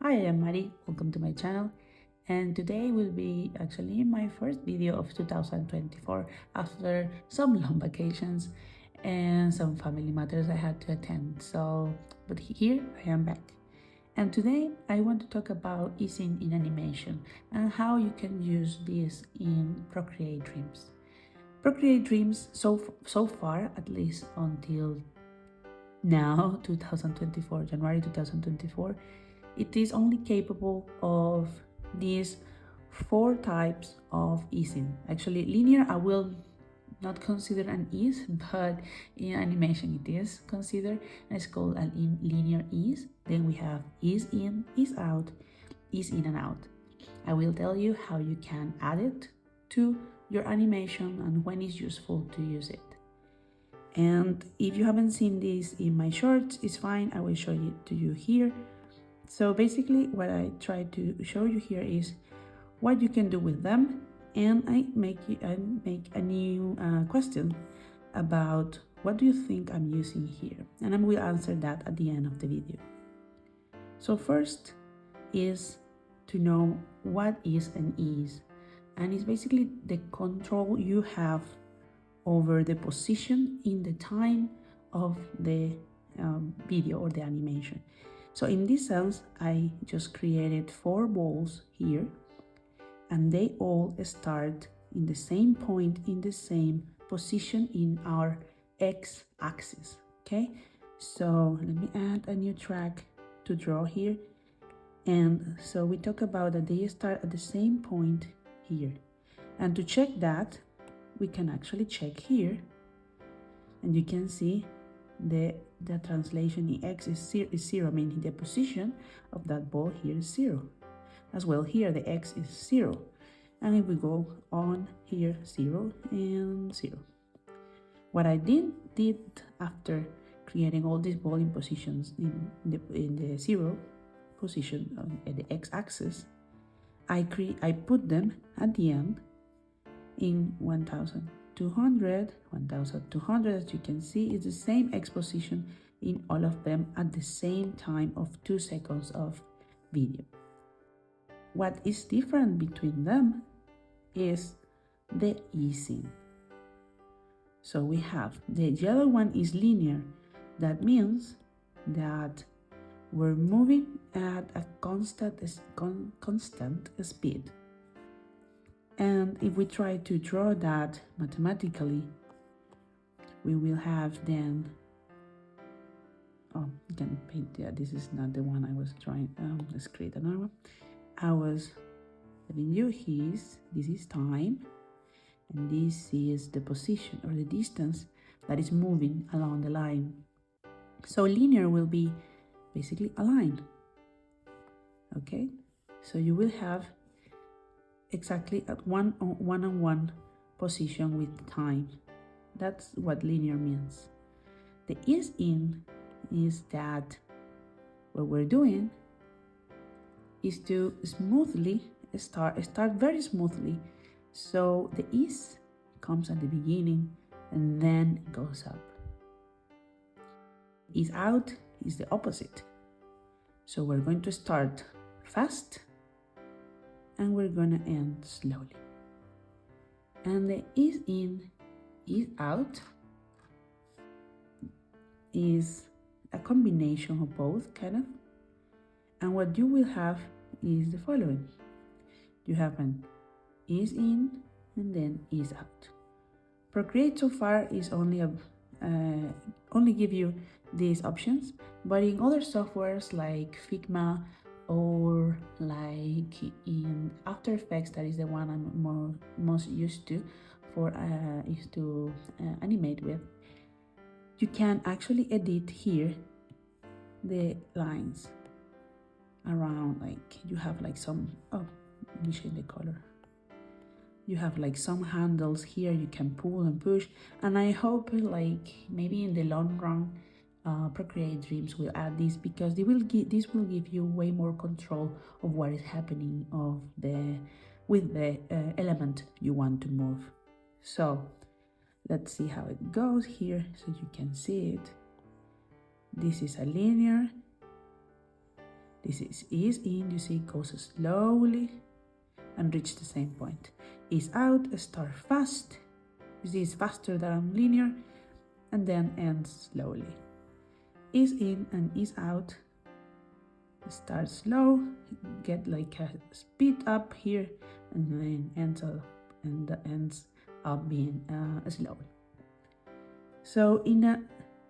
Hi, I'm Mari. Welcome to my channel. And today will be actually my first video of 2024 after some long vacations and some family matters I had to attend. But here I am back. And today I want to talk about easing in animation and how you can use this in Procreate Dreams. Procreate Dreams so far, at least until now, 2024, January 2024, it is only capable of these four types of easing. Actually, linear I will not consider an ease, but in animation it is considered, and it's called a linear ease. Then we have ease in, ease out, ease in and out. I will tell you how you can add it to your animation and when it's useful to use it. And if you haven't seen this in my shorts, it's fine, I will show it to you here. So basically what I try to show you here is what you can do with them, and I make a new question about what do you think I'm using here, and I will answer that at the end of the video. So first is to know what is an ease, and it's basically the control you have over the position in the time of the video or the animation. So in this sense, I just created four balls here, and they all start in the same point, in the same position in our x-axis, okay? So let me add a new track to draw here. And so we talk about that they start at the same point here. And to check that, we can actually check here, and you can see the translation in x is zero, meaning the position of that ball here is 0. As well, here the x is 0. And if we go on here, 0 and 0. What I did after creating all these ball in positions in the 0 position on the x-axis, I put them at the end in 1200, 1200. As you can see, it's the same x position in all of them at the same time of 2 seconds of video. What is different between them is the easing. So we have the yellow one is linear. That means that we're moving at a constant speed. And if we try to draw that mathematically, we will have then, you can paint, yeah, this is not the one I was trying, let's create another one. I was telling you this is time, and this is the position or the distance that is moving along the line. So linear will be basically a line, okay? So you will have exactly at one-on-one position with time. That's what linear means. The ease in is that what we're doing is to smoothly start very smoothly. So the ease comes at the beginning and then it goes up. Ease out is the opposite. So we're going to start fast and we're gonna end slowly. And the ease in, ease out is a combination of both, kind of. And what you will have is the following. You have an ease in and then ease out. Procreate so far is only give you these options, but in other softwares like Figma or like in After Effects, that is the one I'm most used to animate with, you can actually edit here the lines around, like you have like some, let me change the color. You have like some handles here you can pull and push, and I hope like maybe in the long run Procreate Dreams will add this, because this will give you way more control of what is happening with the element you want to move. So let's see how it goes here so you can see it. This is a linear, This is ease in, you see it goes slowly and reach the same point. Ease out, start fast, you see it's faster than linear, and then ends slowly. Ease in and ease out, start slow, get like a speed up here, and then ends up being slow. So in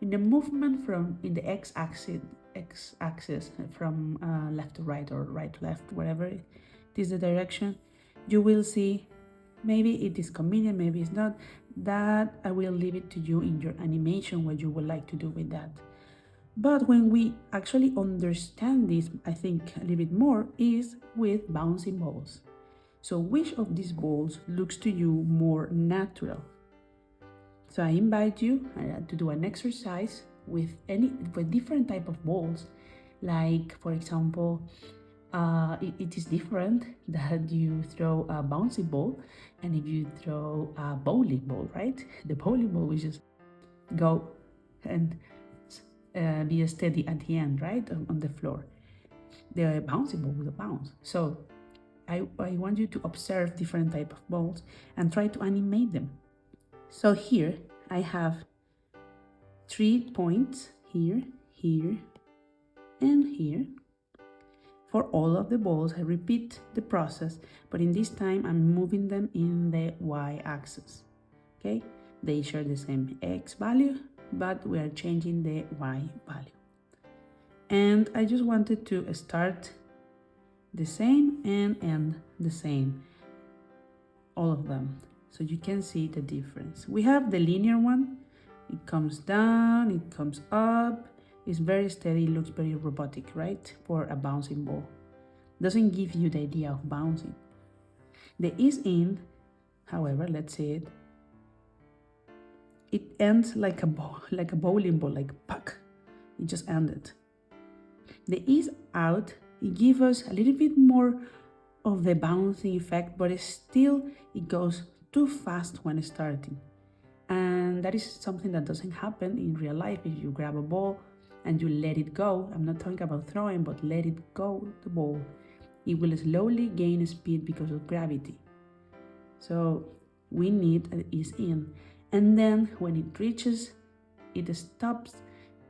the movement from in the x-axis from left to right or right to left, wherever it is the direction, you will see maybe it is convenient, maybe it's not. That I will leave it to you in your animation what you would like to do with that. But when we actually understand this, I think a little bit more is with bouncing balls. So which of these balls looks to you more natural? So I invite you to do an exercise with different type of balls. Like for example, it is different that you throw a bouncy ball and if you throw a bowling ball, right? The bowling ball will just go and be steady at the end, right, on the floor. The bouncy ball will bounce. So I want you to observe different type of balls and try to animate them. So here I have 3 points here, here, and here. For all of the balls, I repeat the process, but in this time I'm moving them in the y-axis. Okay, they share the same x value, but we are changing the y value. And I just wanted to start the same and end the same, all of them, so you can see the difference. We have the linear one, it comes down, it comes up, it's very steady, looks very robotic, right, for a bouncing ball. Doesn't give you the idea of bouncing. The ease in, however, let's see it, it ends like a ball, like a bowling ball, like puck, it just ended. The ease out, it gives us a little bit more of the bouncing effect, but it goes too fast when starting. And that is something that doesn't happen in real life. If you grab a ball and you let it go, I'm not talking about throwing, but let it go, the ball, it will slowly gain speed because of gravity. So we need an ease in. And then when it reaches, it stops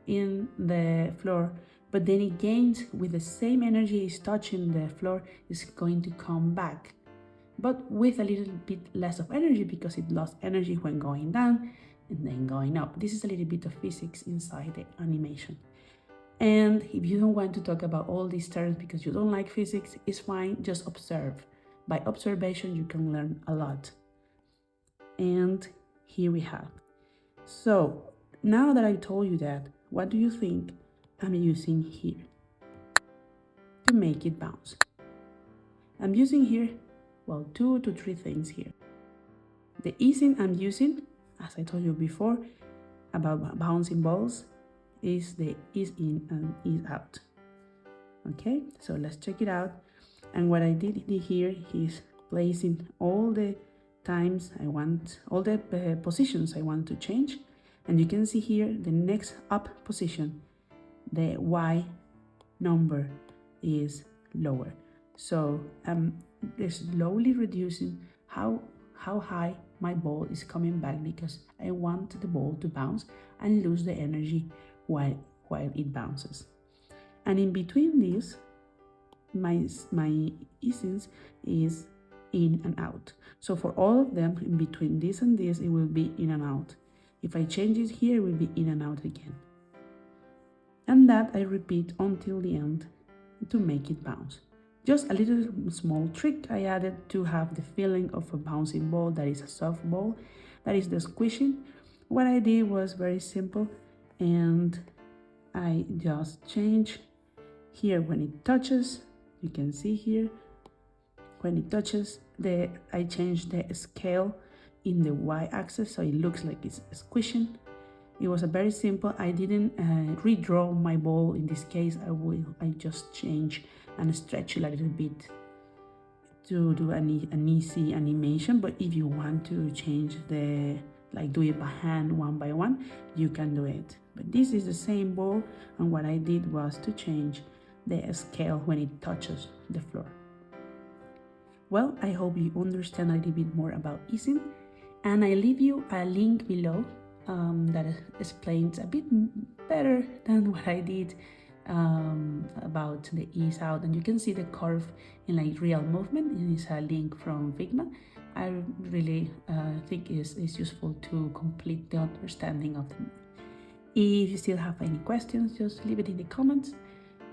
in the floor, but then it gains with the same energy it's touching the floor, is going to come back, but with a little bit less of energy because it lost energy when going down and then going up. This is a little bit of physics inside the animation. And if you don't want to talk about all these terms because you don't like physics, it's fine, just observe. By observation, you can learn a lot. And here we have. So now that I told you that, what do you think I'm using here to make it bounce? I'm using here, well, 2 to 3 things here. The easing I'm using, as I told you before about bouncing balls, is the ease in and ease out. Okay, so let's check it out. And what I did here is placing all the times I want, all the positions I want to change. And you can see here the next up position, the Y number is lower. So I'm slowly reducing how high my ball is coming back because I want the ball to bounce and lose the energy while it bounces. And in between these, my easings is in and out. So for all of them, in between this and this, it will be in and out. If I change it here, it will be in and out again. And that I repeat until the end to make it bounce. Just a little small trick I added to have the feeling of a bouncing ball that is a soft ball, that is the squishing. What I did was very simple, and I just change here when it touches. You can see here when it touches, I change the scale in the y-axis so it looks like it's squishing. It was a very simple. I didn't redraw my ball in this case. I just change and stretch it a little bit to do an easy animation. But if you want to change like do it by hand one by one, you can do it. But this is the same ball, and what I did was to change the scale when it touches the floor. Well, I hope you understand a little bit more about easing, and I leave you a link below that explains a bit better than what I did about the ease out, and you can see the curve in like real movement. It is a link from Figma. I really think is useful to complete the understanding of them. If you still have any questions, just leave it in the comments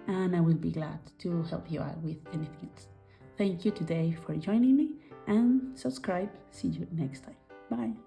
and I will be glad to help you out with anything else. Thank you today for joining me and subscribe. See you next time. Bye.